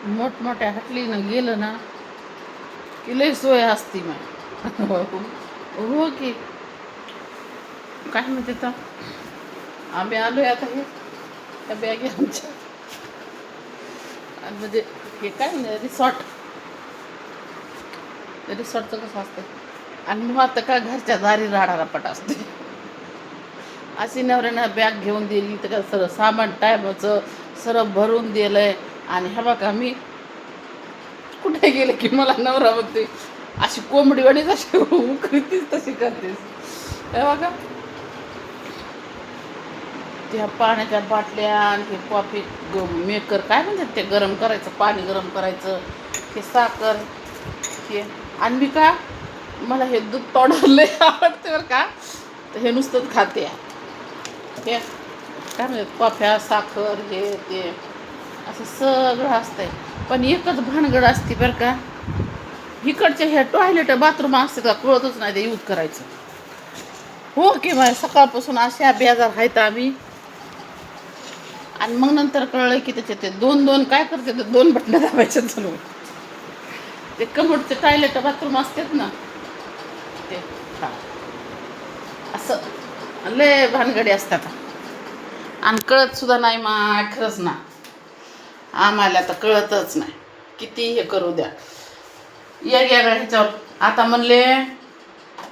मोठमोठ्या हटलीनं गेलं ना की लई सोय असती मग. हो की. काय म्हणते तर आम्ही आलोय आता हे त्या बॅगे आमच्या आणि म्हणजे हे काय म्हणजे रिसॉर्टचं कसं असतं. आणि मग आता का घरच्या दारी राडारापट असते. अशी नवऱ्यानं बॅग घेऊन दिली तर सरळ सामान टायमाचं सरळ भरून दिलंय. आणि हे बघा मी कुठे गेले की मला नवरा म्हणते अशी कोंबडीवाणीच अशी उकरीतीस तशी करतेस. हे बघा त्या पाण्याच्या बाटल्या आणि हे कॉफी मेकर काय म्हणतात ते गरम करायचं पाणी गरम करायचं हे साखर हे. आणि मी का मला हे दूध तोंडाला लय आवडते बरं का. तर हे नुसतंच खाते हे काय म्हणतात कॉफ्या साखर हे ते असं सगळं असतंय. पण एकच भानगड असते बरं का. इकडचे हे टॉयलेट बाथरूम असते का कळतच नाही ते यूज करायचं. हो की मग सकाळपासून अशा बेजार आहेत आम्ही. आणि मग नंतर कळलं की त्याचे ते दोन दोन काय करते ते दोन बटणं दाबायचे चालू. ते कमोडचे टॉयलेट बाथरूम असतात ना ते हा असं लय भानगडी असतात. आणि कळत सुद्धा नाही मा खरंच ना. आम्हाला तर कळतच नाही किती हे करू द्या वेगवेगळ्या ह्याच्यावर. आता म्हणले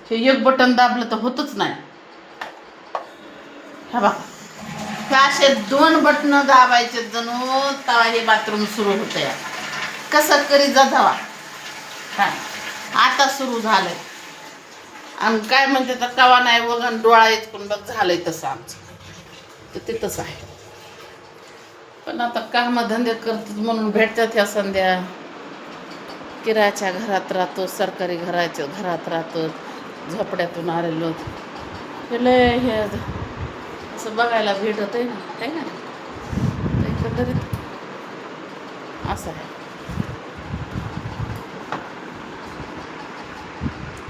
हे एक बटन दाबलं तर होतच नाही. हा बा हे असे दोन बटणं दाबायचे जणू तवा हे बाथरूम सुरू होतं या कसं करीत जा धावा. हा आता सुरू झालंय. आणि काय म्हणते तर कवा नाही वगन डोळा इचकून बघ झालंय तसं आमचं. तर ते तसं आहे. पण आता कामधंदे करतात म्हणून भेटतात ह्या संध्या. किरायाच्या घरात राहतो सरकारी घराच्या घरात राहतो झोपड्यातून आलेलो. हे लय हे असं बघायला भेटत आहे ना आहे ना. एकंदरीत असं आहे.